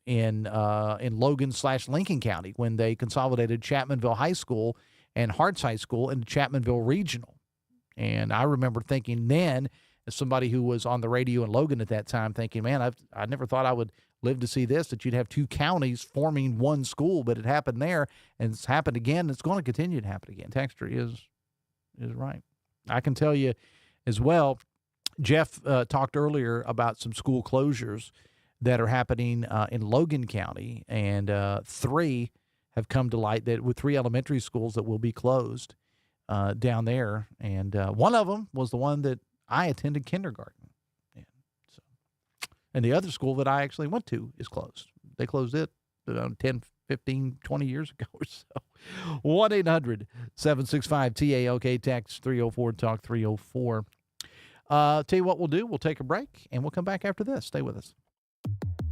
in Logan/Lincoln County when they consolidated Chapmanville High School and Harts High School into Chapmanville Regional. And I remember thinking then, as somebody who was on the radio in Logan at that time, thinking, man, I never thought I would live to see this, that you'd have two counties forming one school, but it happened there, and it's happened again, and it's going to continue to happen again. Texter is right. I can tell you as well, Jeff talked earlier about some school closures that are happening in Logan County, and 3 have come to light, that with 3 elementary schools that will be closed down there. And one of them was the one that I attended kindergarten. And the other school that I actually went to is closed. They closed it 10, 15, 20 years ago or so. 1-800-765-TALK, text 304-TALK 304. Tell you what we'll do. We'll take a break, and we'll come back after this. Stay with us.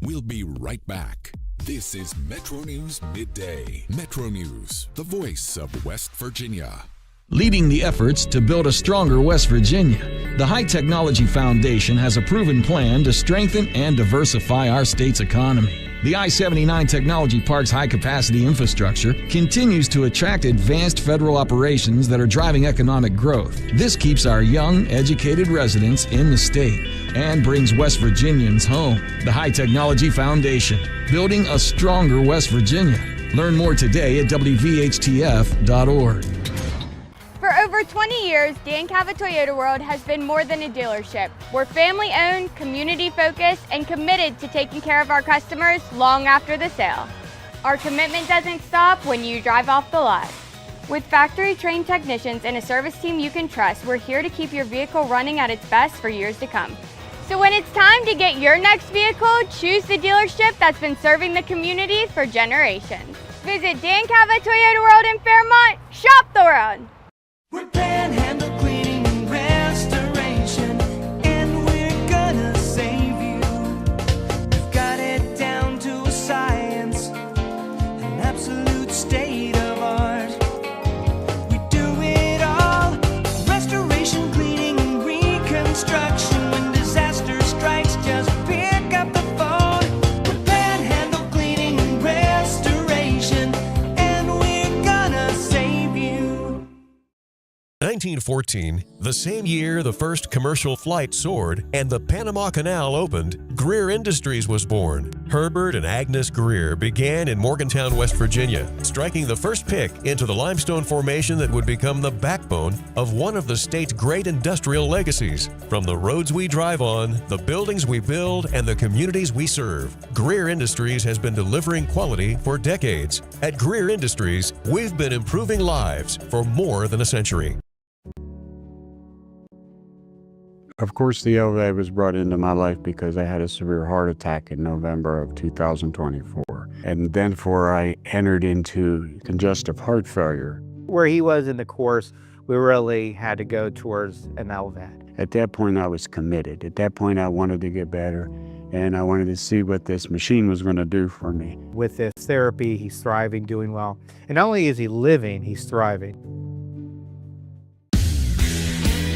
We'll be right back. This is Metro News Midday. Metro News, the voice of West Virginia. Leading the efforts to build a stronger West Virginia, the High Technology Foundation has a proven plan to strengthen and diversify our state's economy. The I-79 Technology Park's high-capacity infrastructure continues to attract advanced federal operations that are driving economic growth. This keeps our young, educated residents in the state and brings West Virginians home. The High Technology Foundation, building a stronger West Virginia. Learn more today at WVHTF.org. For over 20 years, Dan Cava Toyota World has been more than a dealership. We're family-owned, community-focused, and committed to taking care of our customers long after the sale. Our commitment doesn't stop when you drive off the lot. With factory-trained technicians and a service team you can trust, we're here to keep your vehicle running at its best for years to come. So when it's time to get your next vehicle, choose the dealership that's been serving the community for generations. Visit Dan Cava Toyota World in Fairmont. Shop the world! We're Panhandle Cleaning and Restoration, and we're gonna save you. We've got it down to a science, an absolute state of art. We do it all, restoration, cleaning, and reconstruction. When disaster strikes, just pick up the phone. We're Panhandle Cleaning and Restoration, and we're gonna save you. 1914, the same year the first commercial flight soared and the Panama Canal opened, Greer Industries was born. Herbert and Agnes Greer began in Morgantown, West Virginia, striking the first pick into the limestone formation that would become the backbone of one of the state's great industrial legacies. From the roads we drive on, the buildings we build, and the communities we serve, Greer Industries has been delivering quality for decades. At Greer Industries, we've been improving lives for more than a century. Of course, the LVA was brought into my life because I had a severe heart attack in November of 2024. And then I entered into congestive heart failure. Where he was in the course, we really had to go towards an LVAD. At that point, I was committed. At that point, I wanted to get better, and I wanted to see what this machine was going to do for me. With this therapy, he's thriving, doing well. And not only is he living, he's thriving.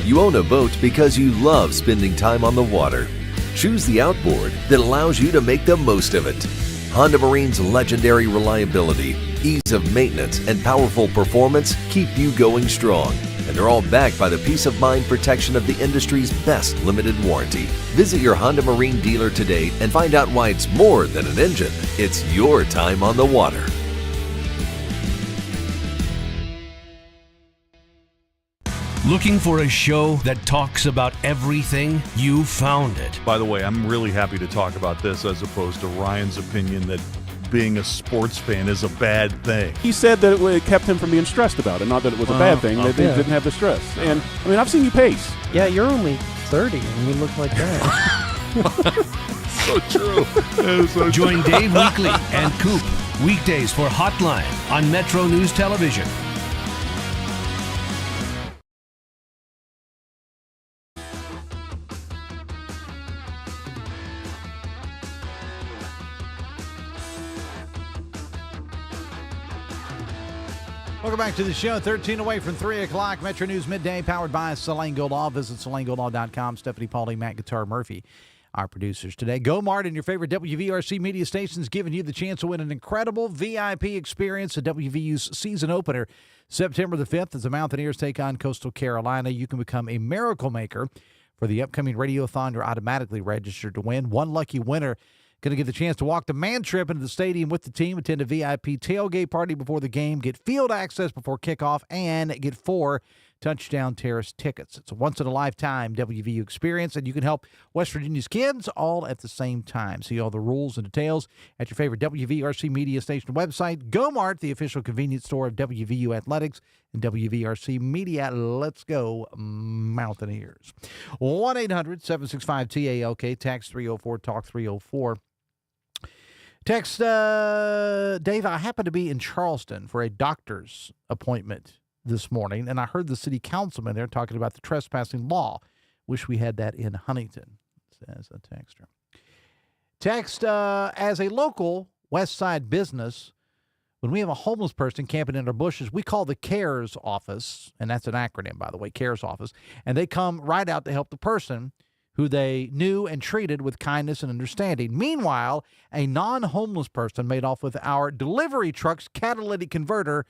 You own a boat because you love spending time on the water. Choose the outboard that allows you to make the most of it. Honda Marine's legendary reliability, ease of maintenance, and powerful performance keep you going strong. And they're all backed by the peace of mind protection of the industry's best limited warranty. Visit your Honda Marine dealer today and find out why it's more than an engine. It's your time on the water. Looking for a show that talks about everything? You found it. By the way, I'm really happy to talk about this as opposed to Ryan's opinion that being a sports fan is a bad thing. He said that it kept him from being stressed about it, not that it was a bad thing, that they didn't have the stress. And, I mean, I've seen you pace. Yeah, you're only 30 and you look like that. So true. So Join Dave Weekly and Coop weekdays for Hotline on Metro News Television. Welcome back to the show. 13 away from 3 o'clock. Metro News Midday, powered by Salango Law. Visit salangolaw.com. Stephanie Pauly, Matt Guitar Murphy, our producers today. Go Mart and your favorite WVRC media stations, giving you the chance to win an incredible VIP experience at WVU's season opener. September the 5th, as the Mountaineers take on Coastal Carolina. You can become a miracle maker for the upcoming Radiothon. You're automatically registered to win. One lucky winner going to get the chance to walk the man trip into the stadium with the team, attend a VIP tailgate party before the game, get field access before kickoff, and get 4 Touchdown Terrace tickets. It's a once-in-a-lifetime WVU experience, and you can help West Virginia's kids all at the same time. See all the rules and details at your favorite WVRC media station website. Go Mart, the official convenience store of WVU Athletics and WVRC Media. Let's go Mountaineers. 1-800-765-TALK, text 304-TALK 304. Text, Dave, I happen to be in Charleston for a doctor's appointment this morning, and I heard the city councilman there talking about the trespassing law. Wish we had that in Huntington, says a texter. Text, as a local West Side business When we have a homeless person camping in our bushes, we call the CARES office, and that's an acronym, by the way, CARES office, and they come right out to help the person who they knew and treated with kindness and understanding. Meanwhile, a non-homeless person made off with our delivery truck's catalytic converter,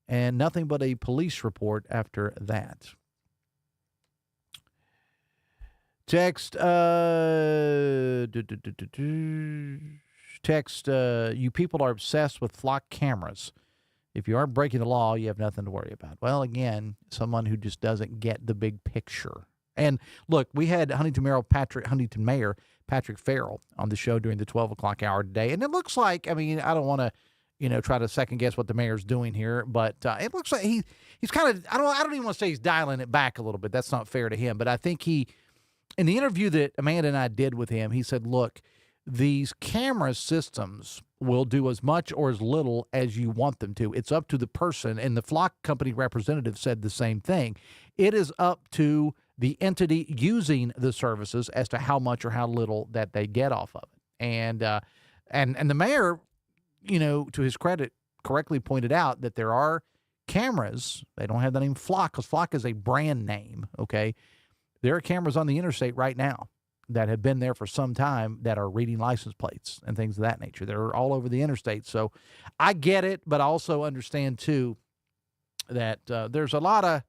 and nothing but a police report after that. Text, you people are obsessed with flock cameras. If you aren't breaking the law, you have nothing to worry about. Well, again, someone who just doesn't get the big picture. And look, we had Huntington Mayor Patrick Farrell on the show during the 12 o'clock hour today. And it looks like, I mean, I don't want to, try to second guess what the mayor's doing here, but it looks like he's kind of, I don't even want to say he's dialing it back a little bit. That's not fair to him. But I think in the interview that Amanda and I did with him, he said, look, these camera systems will do as much or as little as you want them to. It's up to the person. And the flock company representative said the same thing. It is up to the entity using the services as to how much or how little that they get off of it. And the mayor, to his credit, correctly pointed out that there are cameras. They don't have the name Flock because Flock is a brand name, okay? There are cameras on the interstate right now that have been there for some time that are reading license plates and things of that nature. They're all over the interstate. So I get it, but I also understand, too, that there's a lot of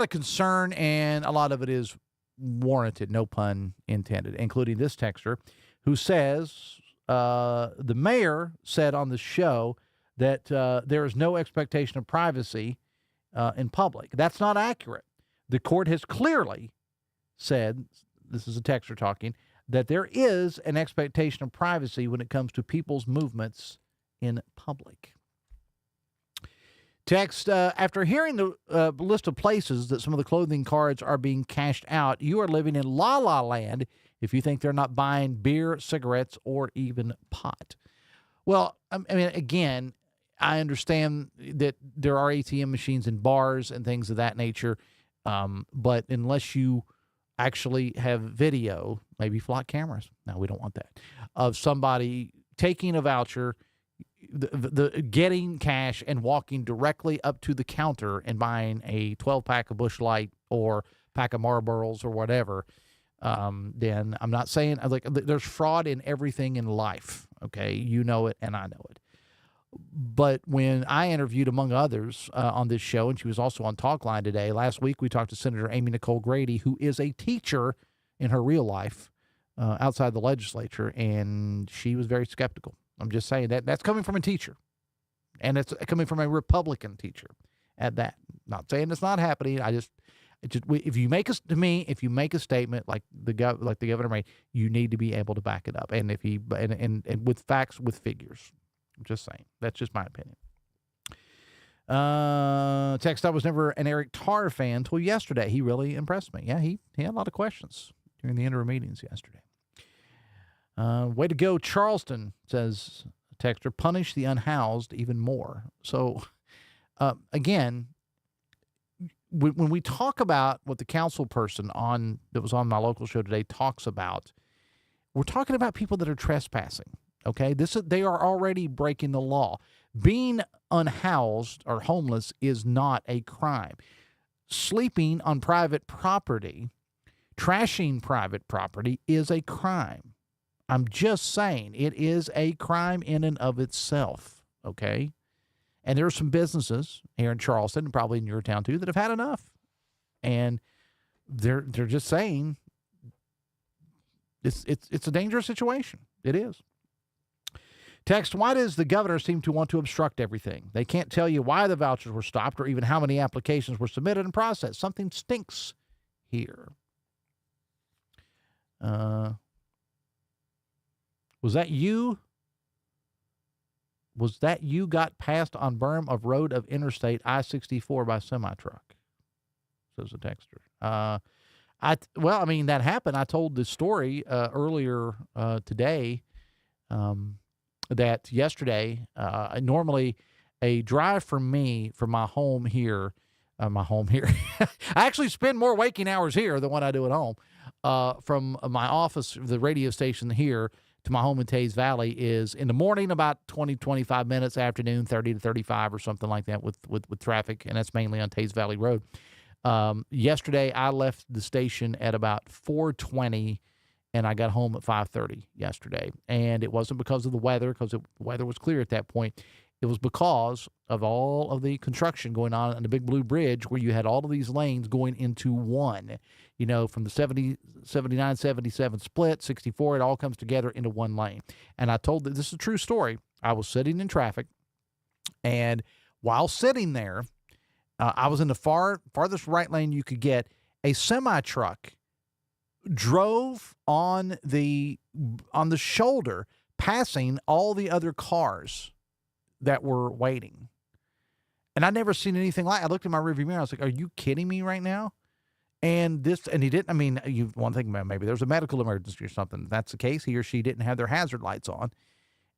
concern, and a lot of it is warranted, no pun intended, including this texter who says the mayor said on the show that there is no expectation of privacy in public. That's not accurate. The court has clearly said, this is a texter talking, that there is an expectation of privacy when it comes to people's movements in public. Text, after hearing the list of places that some of the clothing cards are being cashed out, you are living in la-la land if you think they're not buying beer, cigarettes, or even pot. Well, I mean, again, I understand that there are ATM machines in bars and things of that nature, but unless you actually have video, maybe flock cameras, no, we don't want that, of somebody taking a voucher, the getting cash and walking directly up to the counter and buying a 12-pack of Busch Light or pack of Marlboros or whatever, then I'm not saying, like, there's fraud in everything in life, okay? You know it and I know it. But when I interviewed, among others, on this show, and she was also on Talkline today, last week we talked to Senator Amy Nicole Grady, who is a teacher in her real life outside the legislature, and she was very skeptical. I'm just saying that's coming from a teacher, and it's coming from a Republican teacher at that. Not saying it's not happening. If you make a statement like the governor made, you need to be able to back it up, and and with facts, with figures. I'm just saying. That's just my opinion. Text, I was never an Eric Tarr fan until yesterday. He really impressed me. Yeah, he had a lot of questions during the interim meetings yesterday. Way to go, Charleston, says texter. Punish the unhoused even more. So, again, when we talk about what the council person that was on my local show today talks about, we're talking about people that are trespassing. Okay, they are already breaking the law. Being unhoused or homeless is not a crime. Sleeping on private property, trashing private property is a crime. I'm just saying it is a crime in and of itself, okay? And there are some businesses here in Charleston and probably in your town too that have had enough. And they're just saying it's a dangerous situation. It is. Text, why does the governor seem to want to obstruct everything? They can't tell you why the vouchers were stopped or even how many applications were submitted and processed. Something stinks here. Was that you? Was that you got passed on berm of road of Interstate I-64 by semi-truck? Says the texter. That happened. I told this story earlier today. That yesterday, normally a drive from my home here, I actually spend more waking hours here than what I do at home, from my office, the radio station here, to my home in Tays Valley is in the morning about 20, 25 minutes, afternoon 30 to 35 or something like that with traffic, and that's mainly on Tays Valley Road. Yesterday, I left the station at about 4:20, and I got home at 5:30 yesterday. And it wasn't because of the weather, because the weather was clear at that point. It was because of all of the construction going on the Big Blue Bridge, where you had all of these lanes going into one. You know, from the 79, 77 split, 64, it all comes together into one lane. And I told this is a true story. I was sitting in traffic, and while sitting there, I was in the farthest right lane you could get. A semi-truck drove on the shoulder, passing all the other cars that were waiting. And I'd never seen anything like it. I looked in my rearview mirror. I was like, are you kidding me right now? And he didn't. I mean, you want to think about maybe there's a medical emergency or something. If that's the case, he or she didn't have their hazard lights on.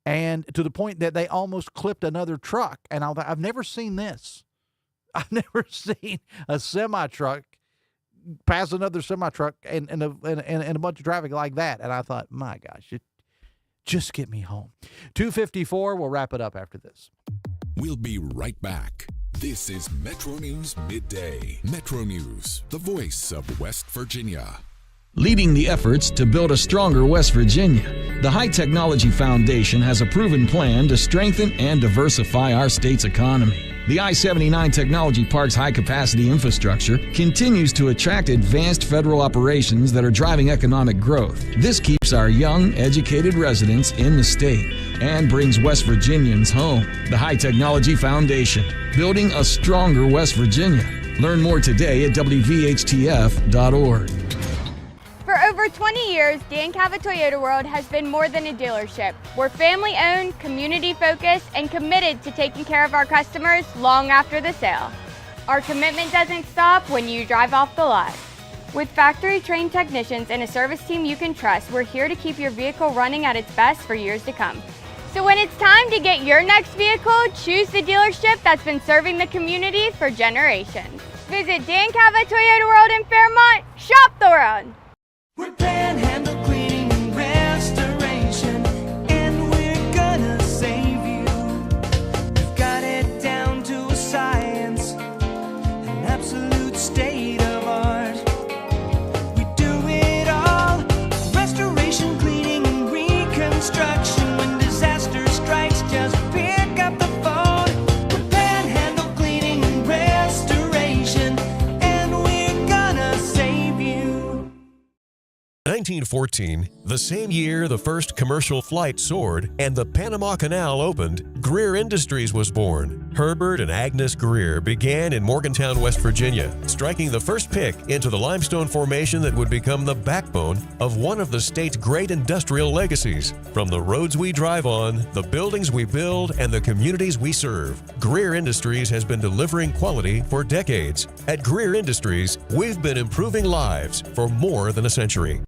And to the point that they almost clipped another truck. And I've never seen this. I've never seen a semi-truck pass another semi-truck and a bunch of traffic like that. And I thought, my gosh, just get me home. 2:54, we'll wrap it up after this. We'll be right back. This is Metro News Midday. Metro News, the voice of West Virginia. Leading the efforts to build a stronger West Virginia, the High Technology Foundation has a proven plan to strengthen and diversify our state's economy. The I-79 Technology Park's high-capacity infrastructure continues to attract advanced federal operations that are driving economic growth. This keeps our young, educated residents in the state and brings West Virginians home. The High Technology Foundation, building a stronger West Virginia. Learn more today at wvhtf.org. For over 20 years, Dan Cava Toyota World has been more than a dealership. We're family-owned, community-focused, and committed to taking care of our customers long after the sale. Our commitment doesn't stop when you drive off the lot. With factory-trained technicians and a service team you can trust, we're here to keep your vehicle running at its best for years to come. So when it's time to get your next vehicle, choose the dealership that's been serving the community for generations. Visit Dan Cava Toyota World in Fairmont. Shop the world. We're Panhandle Cleaning and Restoration, and we're gonna save you. We've got it down to a science, an absolute state of art. We do it all, restoration, cleaning, and reconstruction. When disaster strikes, just pick up the phone. We're Panhandle Cleaning and Restoration, and we're gonna save you. 1914, the same year the first commercial flight soared and the Panama Canal opened, Greer Industries was born. Herbert and Agnes Greer began in Morgantown, West Virginia, striking the first pick into the limestone formation that would become the backbone of one of the state's great industrial legacies. From the roads we drive on, the buildings we build, and the communities we serve, Greer Industries has been delivering quality for decades. At Greer Industries, we've been improving lives for more than a century.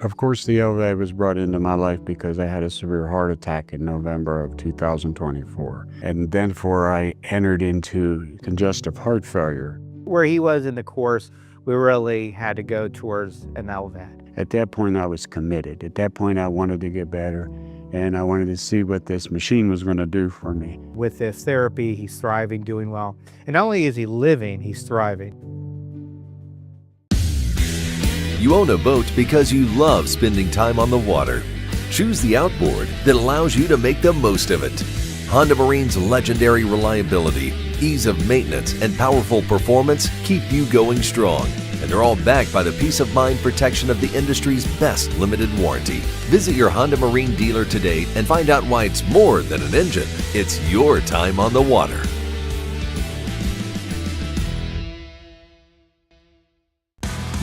Of course, the LVA was brought into my life because I had a severe heart attack in November of 2024. And then I entered into congestive heart failure. Where he was in the course, we really had to go towards an LVAD. At that point, I was committed. At that point, I wanted to get better, and I wanted to see what this machine was going to do for me. With this therapy, he's thriving, doing well. And not only is he living, he's thriving. You own a boat because you love spending time on the water. Choose the outboard that allows you to make the most of it. Honda Marine's legendary reliability, ease of maintenance, and powerful performance keep you going strong. And they're all backed by the peace of mind protection of the industry's best limited warranty. Visit your Honda Marine dealer today and find out why it's more than an engine. It's your time on the water.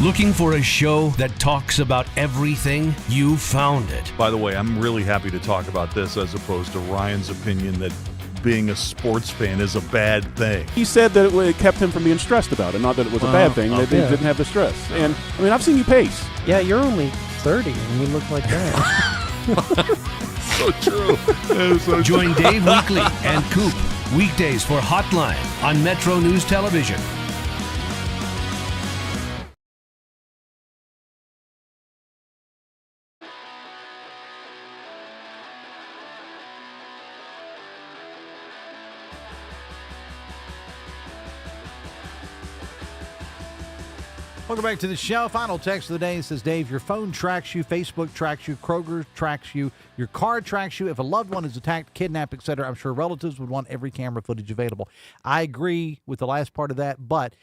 Looking for a show that talks about everything? You found it. By the way, I'm really happy to talk about this as opposed to Ryan's opinion that being a sports fan is a bad thing. He said that it kept him from being stressed about it, not that it was a bad thing. They didn't have the stress. And, I mean, I've seen you pace. Yeah, you're only 30 and you look like that. So true. Join Dave Weekly and Coop weekdays for Hotline on Metro News Television. Welcome back to the show. Final text of the day says, Dave, your phone tracks you, Facebook tracks you, Kroger tracks you, your car tracks you. If a loved one is attacked, kidnapped, etc., I'm sure relatives would want every camera footage available. I agree with the last part of that, but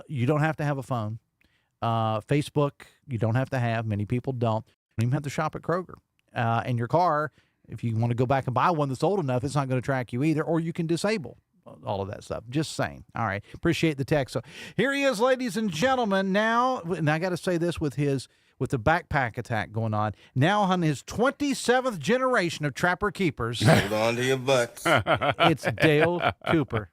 you don't have to have a phone. Facebook, you don't have to have. Many people don't. You don't even have to shop at Kroger. And your car, if you want to go back and buy one that's old enough, it's not going to track you either, or you can disable all of that stuff. Just saying. All right. Appreciate the text. So here he is, ladies and gentlemen. Now, and I got to say this with the backpack attack going on. Now on his 27th generation of Trapper Keepers. Hold on to your butts. It's Dale Cooper.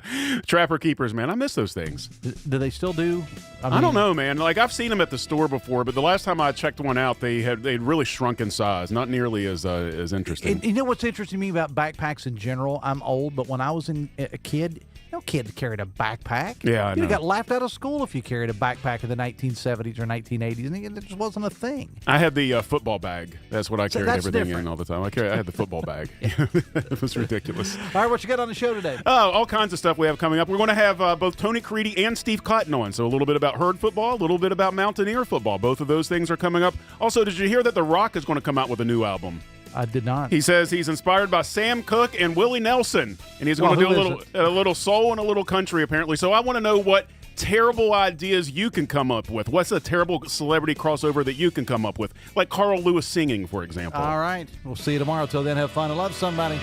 Trapper Keepers, man. I miss those things. Do they still do? I don't know, man. Like, I've seen them at the store before, but the last time I checked one out, they'd really shrunk in size. Not nearly as interesting. And you know what's interesting to me about backpacks in general? I'm old, but when I was a kid, no kid carried a backpack. Yeah, I know. You got laughed out of school if you carried a backpack in the 1970s or 1980s, and it just wasn't a thing. I had the football bag. That's what I carried everything different. in all the time. I had the football bag. It was ridiculous. All right, what you got on the show today? All kinds of stuff we have coming up. We're going to have both Tony Creedy and Steve Cotton on. So a little bit about herd football, a little bit about Mountaineer football. Both of those things are coming up. Also, did you hear that The Rock is going to come out with a new album? I did not. He says he's inspired by Sam Cooke and Willie Nelson, and he's going to do a little soul and a little country, apparently. So I want to know what terrible ideas you can come up with. What's a terrible celebrity crossover that you can come up with? Like Carl Lewis singing, for example. All right. We'll see you tomorrow. Till then, have fun and love somebody.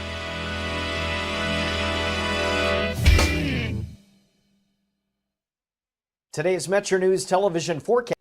Today's Metro News television forecast.